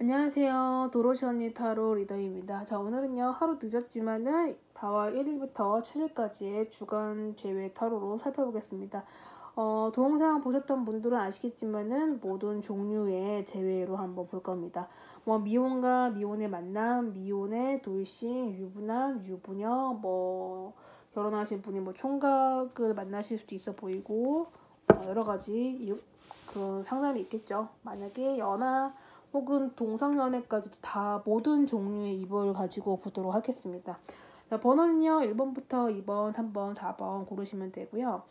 안녕하세요. 도로시 언니 타로 리더입니다. 자, 오늘은요, 하루 늦었지만은 4월 1일부터 7일까지의 주간 제외 타로로 살펴보겠습니다. 동영상 보셨던 분들은 아시겠지만은 모든 종류의 제외로 한번 볼 겁니다. 미혼과 미혼의 만남, 미혼의 돌싱, 유부남, 유부녀, 결혼하신 분이 총각을 만나실 수도 있어 보이고, 여러 가지 그런 상담이 있겠죠. 만약에 연하 혹은 동성연애까지도 다 모든 종류의 이별을 가지고 보도록 하겠습니다. 자, 번호는요 1번부터 2번, 3번, 4번 고르시면 되고요.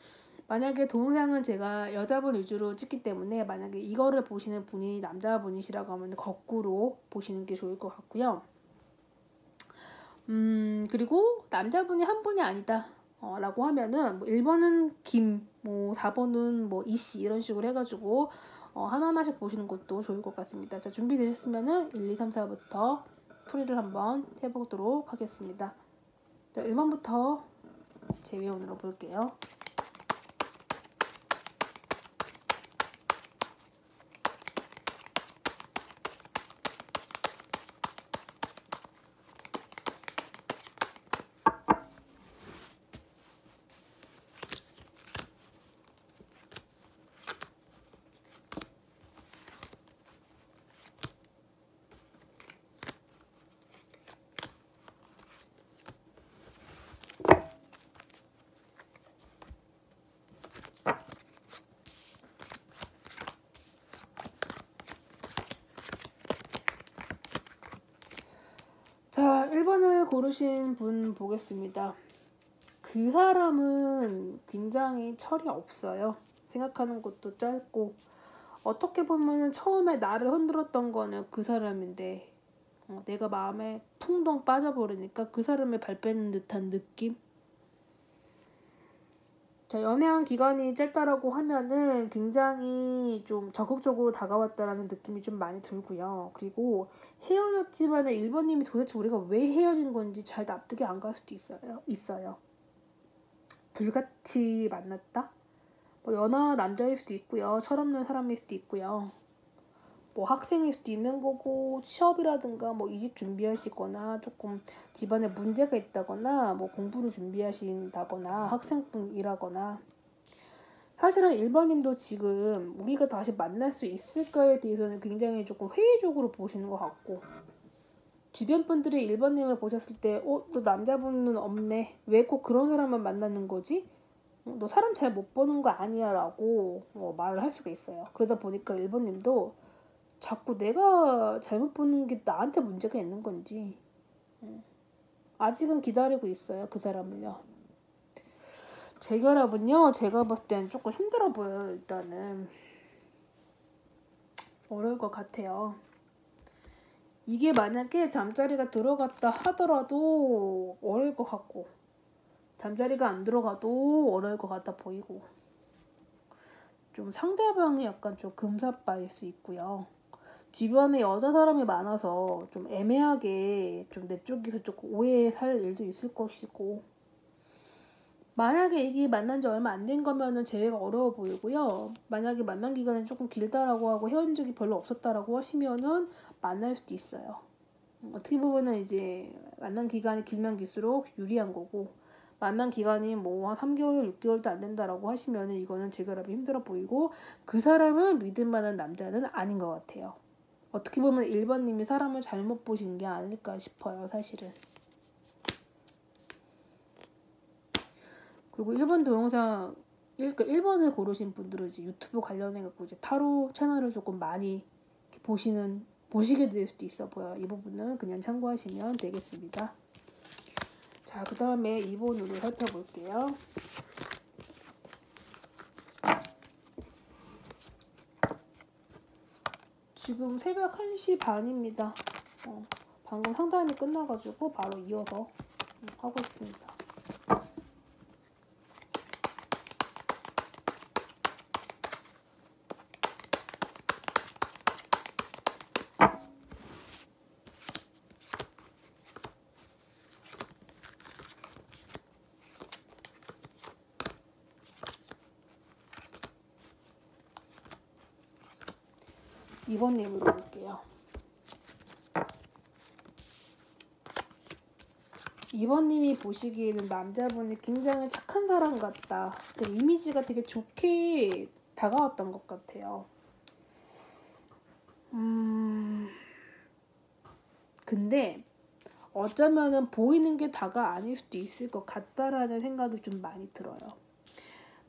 만약에 동영상은 제가 여자분 위주로 찍기 때문에 만약에 이거를 보시는 분이 남자분이시라고 하면 거꾸로 보시는 게 좋을 것 같고요. 그리고 남자분이 한 분이 아니다 라고 하면은 1번은 김, 4번은 이씨 이런 식으로 해가지고 하나하나씩 보시는 것도 좋을 것 같습니다. 자, 준비되셨으면은 1, 2, 3, 4부터 풀이를 한번 해보도록 하겠습니다. 자, 1번부터 제외원으로 볼게요. 자, 1번을 고르신 분 보겠습니다. 그 사람은 굉장히 철이 없어요. 생각하는 것도 짧고, 어떻게 보면 처음에 나를 흔들었던 거는 그 사람인데 내가 마음에 풍덩 빠져버리니까 그 사람을 발 빼는 듯한 느낌? 자, 연애한 기간이 짧다라고 하면은 굉장히 좀 적극적으로 다가왔다라는 느낌이 좀 많이 들고요. 그리고 헤어졌지만 1번님이 도대체 우리가 왜 헤어진 건지 잘 납득이 안 갈 수도 있어요. 불같이 만났다? 연하 남자일 수도 있고요. 철없는 사람일 수도 있고요. 학생일 수도 있는 거고, 취업이라든가 이직 준비하시거나 조금 집안에 문제가 있다거나 공부를 준비하신다거나 학생분이라거나. 사실은 1번님도 지금 우리가 다시 만날 수 있을까에 대해서는 굉장히 조금 회의적으로 보시는 것 같고, 주변 분들이 1번님을 보셨을 때 너 남자분은 없네, 왜 꼭 그런 사람만 만나는 거지? 너 사람 잘 못 보는 거 아니야 라고 말을 할 수가 있어요. 그러다 보니까 1번님도 자꾸 내가 잘못 보는 게 나한테 문제가 있는 건지 아직은 기다리고 있어요. 그 사람을요. 재결합은요, 제가 봤을 때는 조금 힘들어 보여요. 일단은 어려울 것 같아요. 이게 만약에 잠자리가 들어갔다 하더라도 어려울 것 같고, 잠자리가 안 들어가도 어려울 것 같아 보이고, 좀 상대방이 약간 좀 금사빠일 수 있고요. 주변에 여자 사람이 많아서 좀 애매하게 좀 내 쪽에서 조금 오해 살 일도 있을 것이고, 만약에 이게 만난 지 얼마 안 된 거면은 재회가 어려워 보이고요. 만약에 만난 기간이 조금 길다라고 하고 헤어진 적이 별로 없었다라고 하시면은 만날 수도 있어요. 어떻게 보면은 이제 만난 기간이 길면 길수록 유리한 거고, 만난 기간이 한 3개월, 6개월도 안 된다라고 하시면은 이거는 재결합이 힘들어 보이고, 그 사람은 믿을 만한 남자는 아닌 것 같아요. 어떻게 보면 1번님이 사람을 잘못 보신 게 아닐까 싶어요, 사실은. 그리고 1번 동영상, 1번을 고르신 분들은 이제 유튜브 관련해갖고 이제 타로 채널을 조금 많이 보시게 될 수도 있어 보여요. 이 부분은 그냥 참고하시면 되겠습니다. 자, 그 다음에 2번으로 살펴볼게요. 지금 새벽 1시 반입니다. 방금 상담이 끝나가지고 바로 이어서 하고 있습니다. 이번님으로 볼게요. 2번님이 보시기에는 남자분이 굉장히 착한 사람 같다. 그 이미지가 되게 좋게 다가왔던 것 같아요. 근데 어쩌면은 보이는 게 다가 아닐 수도 있을 것 같다라는 생각이 좀 많이 들어요.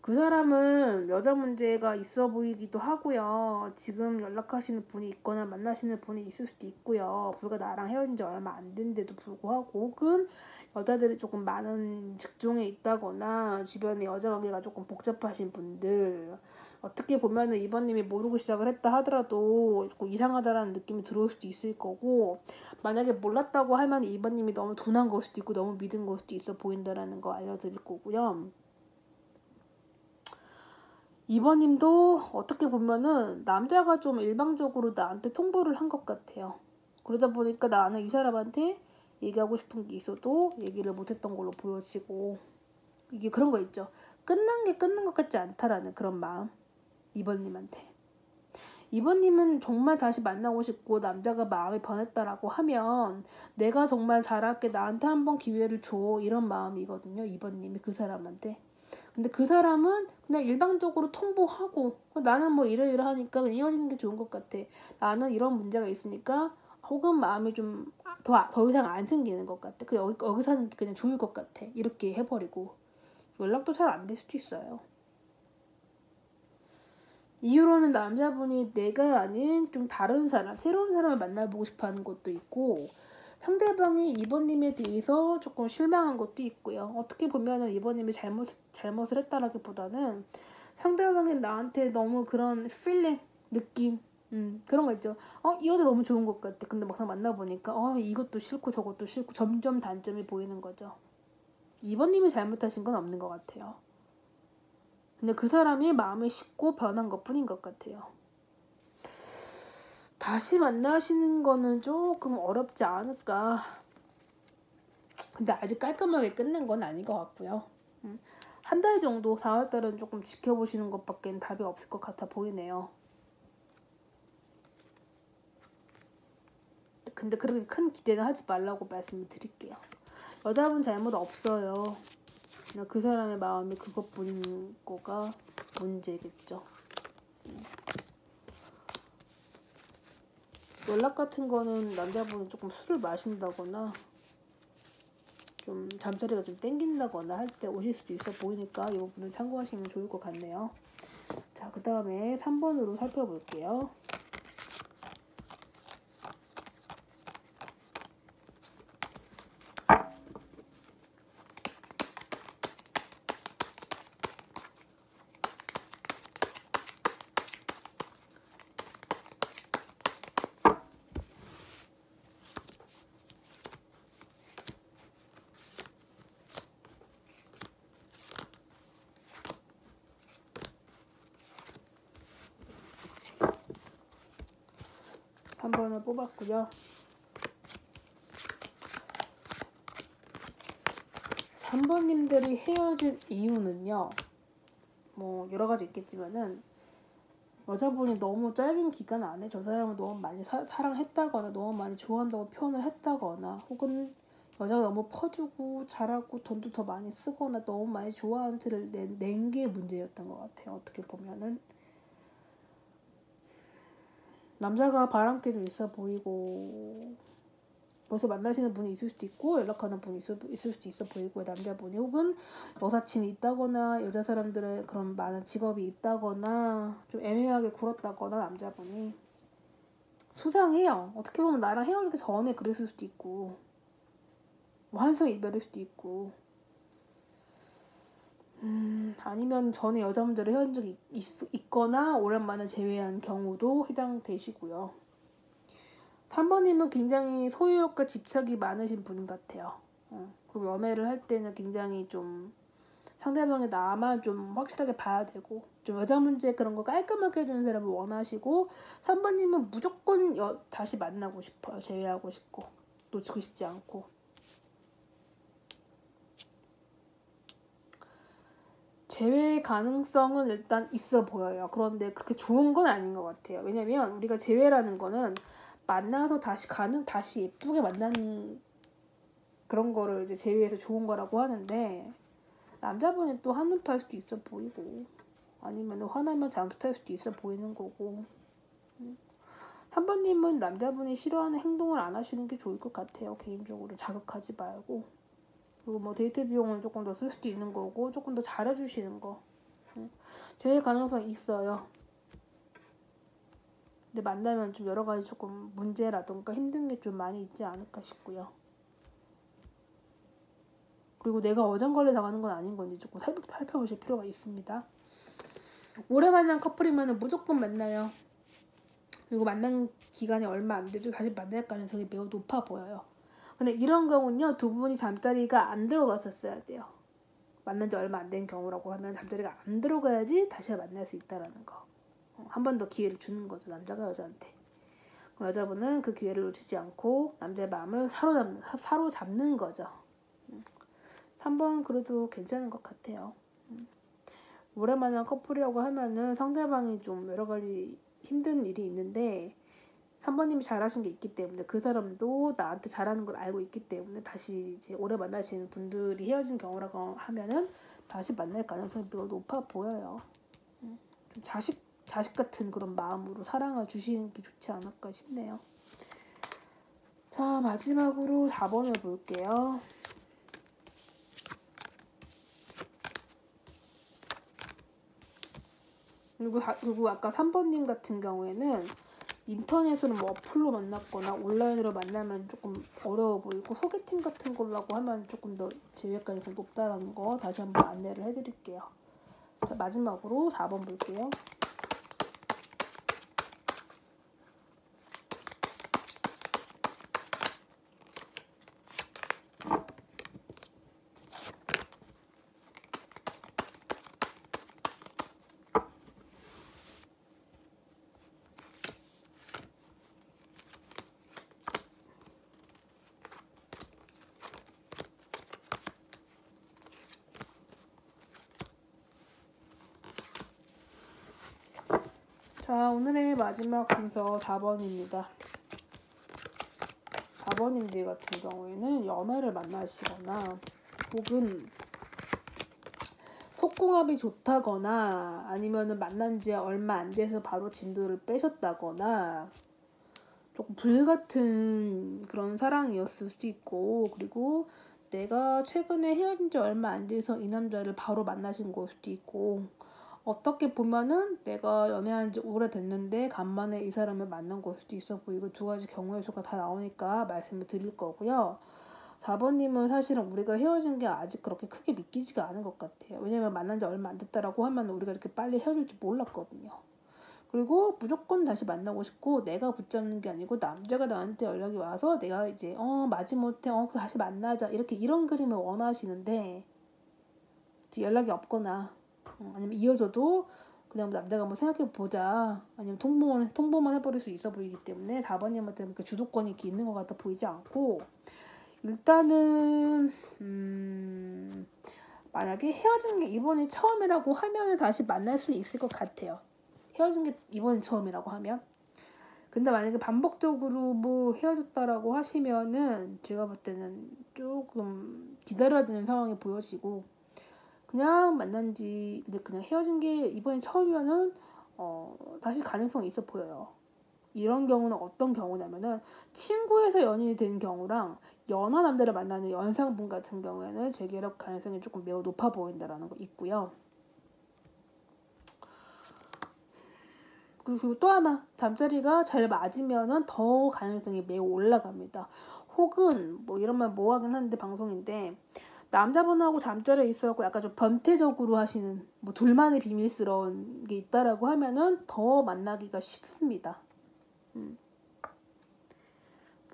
그 사람은 여자 문제가 있어 보이기도 하고요. 지금 연락하시는 분이 있거나 만나시는 분이 있을 수도 있고요. 불과 나랑 헤어진 지 얼마 안 된데도 불구하고, 혹은 여자들이 조금 많은 직종에 있다거나 주변에 여자 관계가 조금 복잡하신 분들, 어떻게 보면은 이번님이 모르고 시작을 했다 하더라도 조금 이상하다라는 느낌이 들어올 수도 있을 거고, 만약에 몰랐다고 하면 이번님이 너무 둔한 걸 수도 있고 너무 믿은 걸 수도 있어 보인다라는 거 알려드릴 거고요. 이번님도 어떻게 보면은 남자가 좀 일방적으로 나한테 통보를 한 것 같아요. 그러다 보니까 나는 이 사람한테 얘기하고 싶은 게 있어도 얘기를 못했던 걸로 보여지고, 이게 그런 거 있죠. 끝난 게 끝난 것 같지 않다라는 그런 마음. 이번님한테. 이번님은 정말 다시 만나고 싶고 남자가 마음이 변했다라고 하면 내가 정말 잘할게, 나한테 한번 기회를 줘, 이런 마음이거든요. 이번님이 그 사람한테. 근데 그 사람은 그냥 일방적으로 통보하고, 나는 뭐 이러이러하니까 그냥 이어지는 게 좋은 것 같아, 나는 이런 문제가 있으니까, 혹은 마음이 좀 더 이상 안 생기는 것 같아, 여기서 하는 게 그냥 좋을 것 같아, 이렇게 해버리고 연락도 잘 안 될 수도 있어요. 이후로는 남자분이 내가 아닌 좀 다른 사람, 새로운 사람을 만나보고 싶어하는 것도 있고, 상대방이 이번님에 대해서 조금 실망한 것도 있고요. 어떻게 보면은 이번님이 잘못을 했다라기보다는 상대방이 나한테 너무 그런 필링, 느낌, 그런 거 있죠. 이 여자 너무 좋은 것 같아. 근데 막상 만나보니까 이것도 싫고 저것도 싫고, 점점 단점이 보이는 거죠. 이번님이 잘못하신 건 없는 것 같아요. 근데 그 사람이 마음이 식고 변한 것 뿐인 것 같아요. 다시 만나시는 거는 조금 어렵지 않을까. 근데 아직 깔끔하게 끝낸 건 아닌 것 같고요. 한 달 정도, 4월달은 조금 지켜보시는 것밖에 답이 없을 것 같아 보이네요. 근데 그렇게 큰 기대는 하지 말라고 말씀을 드릴게요. 여자분 잘못 없어요. 그냥 그 사람의 마음이 그것뿐인 거가 문제겠죠. 연락 같은 거는 남자분은 조금 술을 마신다거나 좀 잠자리가 좀 땡긴다거나 할 때 오실 수도 있어 보이니까 이 부분은 참고하시면 좋을 것 같네요. 자, 그 다음에 3번으로 살펴볼게요. 3번을 뽑았고요. 3번님들이 헤어진 이유는요, 뭐 여러 가지 있겠지만은, 여자분이 너무 짧은 기간 안에 저 사람을 너무 많이 사랑했다거나 너무 많이 좋아한다고 표현을 했다거나, 혹은 여자가 너무 퍼주고 잘하고 돈도 더 많이 쓰거나 너무 많이 좋아하는 티를 낸 게 문제였던 것 같아요. 어떻게 보면은 남자가 바람기도 있어 보이고, 벌써 만나시는 분이 있을 수도 있고 연락하는 분이 있을 수도 있어 보이고, 남자분이 혹은 여사친이 있다거나 여자 사람들의 그런 많은 직업이 있다거나 좀 애매하게 굴었다거나, 남자분이 수상해요. 어떻게 보면 나랑 헤어지기 전에 그랬을 수도 있고, 환승 이별일 수도 있고, 아니면 전에 여자 문제로 헤어진 적이 있거나 오랜만에 재회한 경우도 해당되시고요. 3번님은 굉장히 소유욕과 집착이 많으신 분 같아요. 그리고 연애를 할 때는 굉장히 좀 상대방의 나만 좀 확실하게 봐야 되고, 좀 여자 문제 그런 거 깔끔하게 해주는 사람을 원하시고, 3번님은 무조건 다시 만나고 싶어요. 재회하고 싶고 놓치고 싶지 않고. 재회 가능성은 일단 있어 보여요. 그런데 그렇게 좋은 건 아닌 것 같아요. 왜냐면 우리가 재회라는 거는 만나서 다시 예쁘게 만나는 그런 거를 이제 제외해서 좋은 거라고 하는데, 남자분이 또 한눈팔 수도 있어 보이고, 아니면 화나면 잘못할 수도 있어 보이는 거고. 3번님은 남자분이 싫어하는 행동을 안 하시는 게 좋을 것 같아요. 개인적으로 자극하지 말고. 그리고 뭐 데이트 비용을 조금 더 쓸 수도 있는 거고, 조금 더 잘해주시는 거. 제일 가능성 있어요. 근데 만나면 좀 여러 가지 조금 문제라던가 힘든 게 좀 많이 있지 않을까 싶고요. 그리고 내가 어장관리 당하는 건 아닌 건지 조금 살펴보실 필요가 있습니다. 오래 만난 커플이면 무조건 만나요. 그리고 만난 기간이 얼마 안 돼도 다시 만날 가능성이 매우 높아 보여요. 근데 이런 경우는요, 두 분이 잠자리가 안 들어갔었어야 돼요. 만난 지 얼마 안 된 경우라고 하면 잠자리가 안 들어가야지 다시 만날 수 있다라는 거. 한 번 더 기회를 주는 거죠, 남자가 여자한테. 그럼 여자분은 그 기회를 놓치지 않고 남자의 마음을 사로잡는 거죠. 3번 그래도 괜찮은 것 같아요. 오랜만에 커플이라고 하면은 상대방이 좀 여러 가지 힘든 일이 있는데 3번님이 잘하신 게 있기 때문에 그 사람도 나한테 잘하는 걸 알고 있기 때문에 다시 이제 오래 만나시는 분들이 헤어진 경우라고 하면은 다시 만날 가능성이 매우 높아 보여요. 좀 자식 같은 그런 마음으로 사랑을 주시는 게 좋지 않을까 싶네요. 자, 마지막으로 4번을 볼게요. 그리고 아까 3번님 같은 경우에는 인터넷으로 뭐 어플로 만났거나 온라인으로 만나면 조금 어려워 보이고 소개팅 같은 걸라고 하면 조금 더 제외 가능성이 높다는 거 다시 한번 안내를 해드릴게요. 자, 마지막으로 4번 볼게요. 자, 오늘의 마지막 순서 4번입니다. 4번님들 같은 경우에는 연애를 만나시거나 혹은 속궁합이 좋다거나 아니면은 만난 지 얼마 안 돼서 바로 진도를 빼셨다거나 조금 불같은 그런 사랑이었을 수도 있고, 그리고 내가 최근에 헤어진 지 얼마 안 돼서 이 남자를 바로 만나신 걸 수도 있고, 어떻게 보면은 내가 연애한 지 오래됐는데 간만에 이 사람을 만난 걸 수도 있어 보이고, 두 가지 경우의 수가 다 나오니까 말씀을 드릴 거고요. 4번님은 사실은 우리가 헤어진 게 아직 그렇게 크게 믿기지가 않은 것 같아요. 왜냐면 만난 지 얼마 안 됐다라고 하면 우리가 이렇게 빨리 헤어질 줄 몰랐거든요. 그리고 무조건 다시 만나고 싶고 내가 붙잡는 게 아니고 남자가 나한테 연락이 와서 내가 이제 마지못해 다시 만나자 이렇게 이런 그림을 원하시는데 연락이 없거나 아니면 이어져도 그냥 남자가 뭐 생각해보자 아니면 통보만 해버릴 수 있어 보이기 때문에 4번님한테 그 주도권이 이렇게 있는 것 같아 보이지 않고, 일단은 만약에 헤어진 게 이번이 처음이라고 하면 다시 만날 수는 있을 것 같아요. 헤어진 게 이번이 처음이라고 하면. 근데 만약에 반복적으로 뭐 헤어졌다라고 하시면은 제가 볼 때는 조금 기다려야 되는 상황이 보여지고, 그냥 만난 지 그냥 헤어진 게 이번이 처음이면은 다시 가능성이 있어 보여요. 이런 경우는 어떤 경우냐면은 친구에서 연인이 된 경우랑 연하 남자를 만나는 연상분 같은 경우에는 재결합 가능성이 조금 매우 높아 보인다라는 거 있고요. 그리고 또 하나, 잠자리가 잘 맞으면은 더 가능성이 매우 올라갑니다. 혹은 뭐 이러면 뭐하긴 한데 방송인데 남자분하고 잠자리에 있어갖고 약간 좀 변태적으로 하시는 뭐 둘만의 비밀스러운 게 있다라고 하면은 더 만나기가 쉽습니다.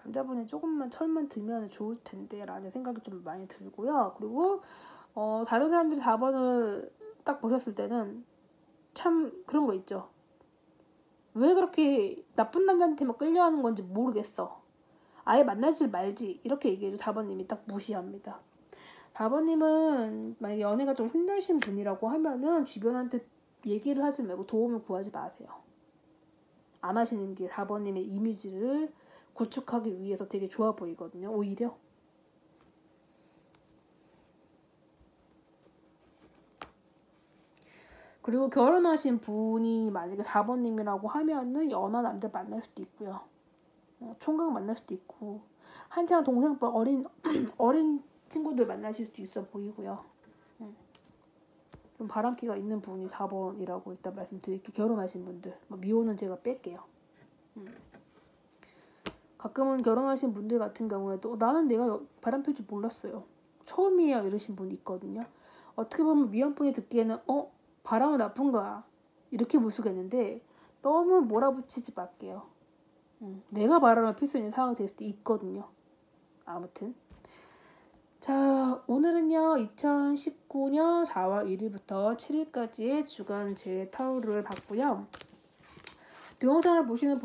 남자분이 조금만 철만 들면 좋을 텐데 라는 생각이 좀 많이 들고요. 그리고 다른 사람들이 4번을 딱 보셨을 때는 참 그런 거 있죠. 왜 그렇게 나쁜 남자한테만 끌려하는 건지 모르겠어. 아예 만나지 말지. 이렇게 얘기해도 4번님이 딱 무시합니다. 4번님은 만약에 연애가 좀 힘드신 분이라고 하면은 주변한테 얘기를 하지 말고 도움을 구하지 마세요. 안 하시는 게 4번님의 이미지를 구축하기 위해서 되게 좋아 보이거든요. 오히려. 그리고 결혼하신 분이 만약에 4번님이라고 하면은 연하 남자 만날 수도 있고요. 총각 만날 수도 있고 한창 동생뻘 어린 친구들 만나실 수도 있어 보이고요. 좀 바람기가 있는 분이 4번이라고 일단 말씀드릴게요. 결혼하신 분들. 미혼은 제가 뺄게요. 가끔은 결혼하신 분들 같은 경우에도 나는 내가 바람 필 줄 몰랐어요. 처음이에요 이러신 분이 있거든요. 어떻게 보면 미혼분이 듣기에는 바람은 나쁜 거야 이렇게 볼 수가 있는데 너무 몰아붙이지 말게요. 내가 바람을 필 수 있는 상황이 될 수도 있거든요. 아무튼 자, 오늘은요 2019년 4월 1일부터 7일까지의 주간 제 타로를 봤고요. 동영상을 보시는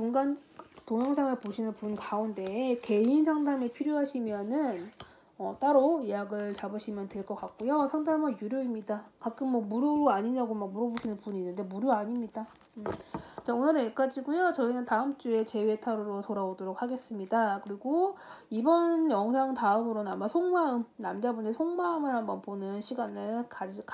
분 가운데 개인 상담이 필요하시면은 따로 예약을 잡으시면 될 것 같고요. 상담은 유료입니다. 가끔 무료 아니냐고 물어보시는 분이 있는데 무료 아닙니다. 자, 오늘은 여기까지고요. 저희는 다음 주에 제2회 타로로 돌아오도록 하겠습니다. 그리고 이번 영상 다음으로는 아마 속마음, 남자분의 속마음을 한번 보는 시간을 가질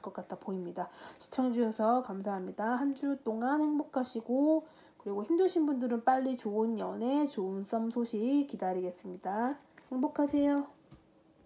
것 같아 보입니다. 시청해주셔서 감사합니다. 한 주 동안 행복하시고 그리고 힘드신 분들은 빨리 좋은 연애, 좋은 썸 소식 기다리겠습니다. 행복하세요.